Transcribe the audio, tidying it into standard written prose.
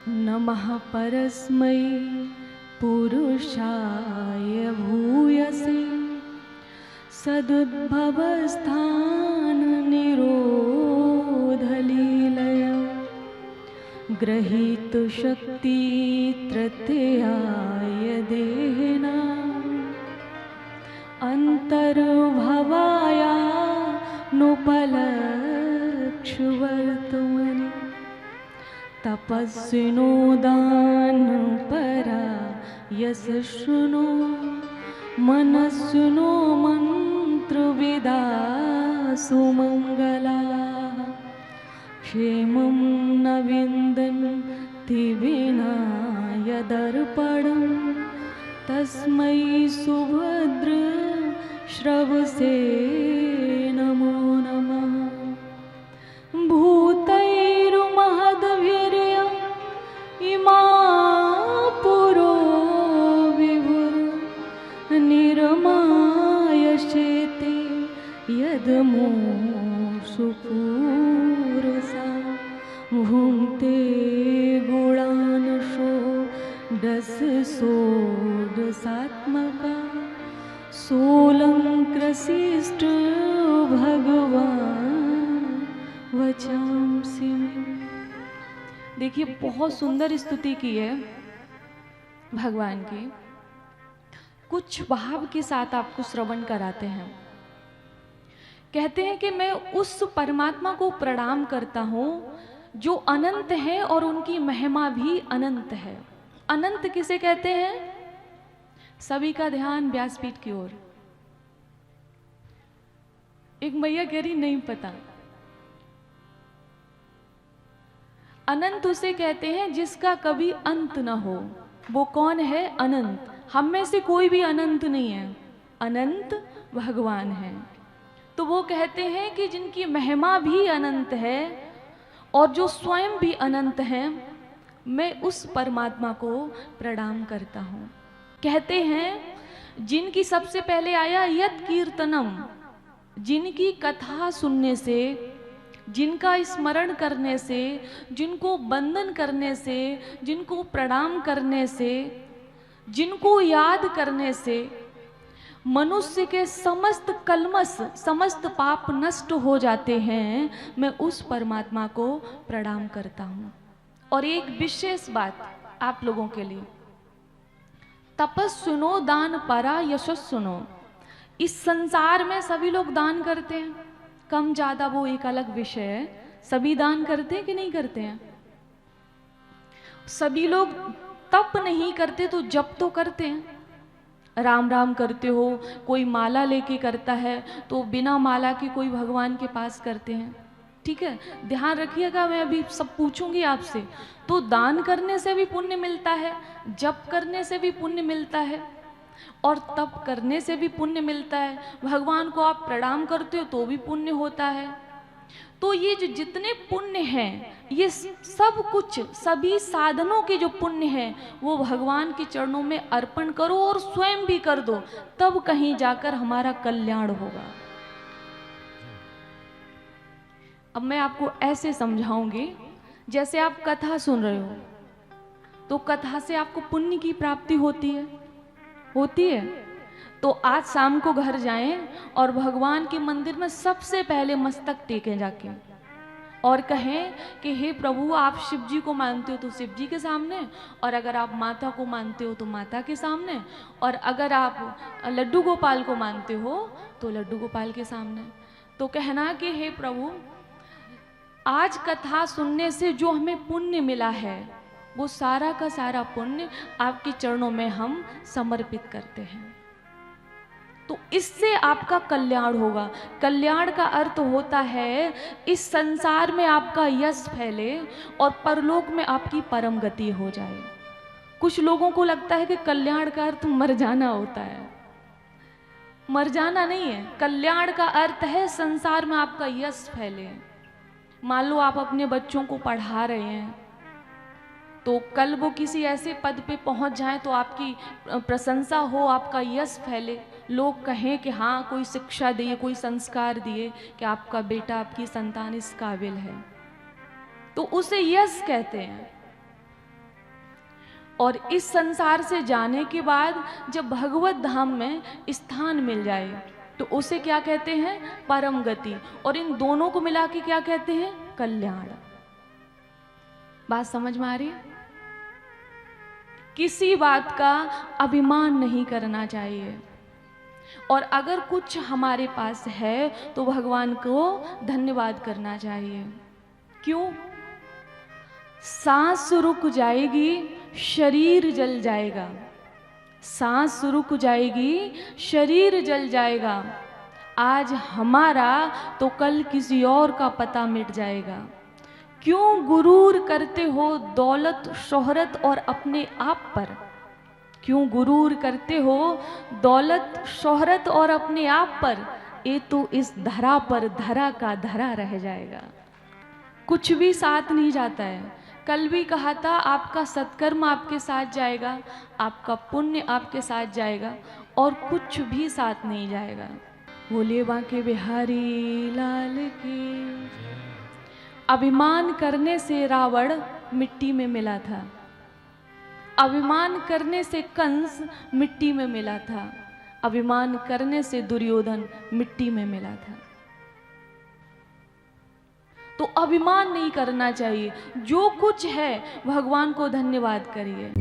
नमः परस्मै पुरुषाय भूयसे सदुद्भवस्थाननिरोधलीलया ग्रहीतशक्ति तृतीयाय देहिना अन्तर्भवाया नुपलक्ष्यवर्तमनि तपस्विनो दानपरा यशस्विनो मनस्विनो मन्त्रविदा सुमङ्गला क्षेमं न विन्दन्ति विनाय दर्पणं तस्मै सुभद्र श्रवसे नमो नमः। भूतैर्महद्वीर्यम् इमा पुरो विभुर्निर्मायशेते यदमूषु पूरसा भुङ्क्ते गुणानशो षोडशात्मका सोलंकृशिष्ट भगवान वचांसि। देखिए बहुत सुंदर स्तुति की है भगवान की। कुछ भाव के साथ आपको श्रवण कराते हैं। कहते हैं कि मैं उस परमात्मा को प्रणाम करता हूँ जो अनंत है और उनकी महिमा भी अनंत है। अनंत किसे कहते हैं? सभी का ध्यान व्यासपीठ की ओर। एक मैया कह रही नहीं पता। अनंत उसे कहते हैं जिसका कभी अंत ना हो। वो कौन है? अनंत। हम में से कोई भी अनंत नहीं है, अनंत भगवान है। तो वो कहते हैं कि जिनकी महिमा भी अनंत है और जो स्वयं भी अनंत है, मैं उस परमात्मा को प्रणाम करता हूँ। कहते हैं जिनकी सबसे पहले आया यत् कीर्तनम, जिनकी कथा सुनने से, जिनका स्मरण करने से, जिनको वंदन करने से, जिनको प्रणाम करने से, जिनको याद करने से मनुष्य के समस्त कल्मश, समस्त पाप नष्ट हो जाते हैं, मैं उस परमात्मा को प्रणाम करता हूँ। और एक विशेष बात आप लोगों के लिए, तपस्विनो दान परा यशस्विनो। इस संसार में सभी लोग दान करते हैं, कम ज्यादा वो एक अलग विषय है। सभी दान करते हैं कि नहीं करते हैं? सभी लोग तप नहीं करते तो जप तो करते हैं। राम राम करते हो, कोई माला लेके करता है, तो बिना माला के कोई भगवान के पास करते हैं। ठीक है, ध्यान रखिएगा, मैं अभी सब पूछूंगी आपसे। तो दान करने से भी पुण्य मिलता है, जप करने से भी पुण्य मिलता है, और तप करने से भी पुण्य मिलता है। भगवान को आप प्रणाम करते हो तो भी पुण्य होता है। तो ये जो जितने पुण्य हैं, ये सब कुछ, सभी साधनों के जो पुण्य हैं, वो भगवान के चरणों में अर्पण करो और स्वयं भी कर दो, तब कहीं जाकर हमारा कल्याण होगा। अब मैं आपको ऐसे समझाऊंगी, जैसे आप कथा सुन रहे हो, तो कथा से आपको पुण्य की प्राप्ति होती है, होती है। तो आज शाम को घर जाएं और भगवान के मंदिर में सबसे पहले मस्तक टेकें जाके, और कहें कि हे प्रभु, आप शिव जी को मानते हो तो शिव जी के सामने, और अगर आप माता को मानते हो तो माता के सामने, और अगर आप लड्डू गोपाल को मानते हो तो लड्डू गोपाल के सामने। तो कहना कि हे प्रभु, आज कथा सुनने से जो हमें पुण्य मिला है, वो सारा का सारा पुण्य आपके चरणों में हम समर्पित करते हैं। तो इससे आपका कल्याण होगा। कल्याण का अर्थ होता है इस संसार में आपका यश फैले और परलोक में आपकी परम गति हो जाए। कुछ लोगों को लगता है कि कल्याण का अर्थ मर जाना होता है। मर जाना नहीं है, कल्याण का अर्थ है संसार में आपका यश फैले। मान लो आप अपने बच्चों को पढ़ा रहे हैं, तो कल वो किसी ऐसे पद पे पहुंच जाएं तो आपकी प्रशंसा हो, आपका यश फैले, लोग कहें कि हाँ कोई शिक्षा दिए, कोई संस्कार दिए कि आपका बेटा, आपकी संतान इस काबिल है, तो उसे यश कहते हैं। और इस संसार से जाने के बाद जब भगवत धाम में स्थान मिल जाए तो उसे क्या कहते हैं? परम गति। और इन दोनों को मिला के क्या कहते हैं? कल्याण। बात समझ में आ रही है? किसी बात का अभिमान नहीं करना चाहिए, और अगर कुछ हमारे पास है तो भगवान को धन्यवाद करना चाहिए। क्यों? सांस रुक जाएगी, शरीर जल जाएगा। सांस रुक जाएगी, शरीर जल जाएगा। आज हमारा तो कल किसी और का पता मिट जाएगा। क्यों गुरूर करते हो दौलत, शोहरत और अपने आप पर? क्यों गुरूर करते हो दौलत, शोहरत और अपने आप पर? ये तो इस धरा पर धरा का धरा रह जाएगा। कुछ भी साथ नहीं जाता है। कल भी कहा था, आपका सत्कर्म आपके साथ जाएगा, आपका पुण्य आपके साथ जाएगा, और कुछ भी साथ नहीं जाएगा। बोलिए बांके बिहारी लाल की। अभिमान करने से रावण मिट्टी में मिला था, अभिमान करने से कंस मिट्टी में मिला था, अभिमान करने से दुर्योधन मिट्टी में मिला था। तो अभिमान नहीं करना चाहिए। जो कुछ है भगवान को धन्यवाद करिए।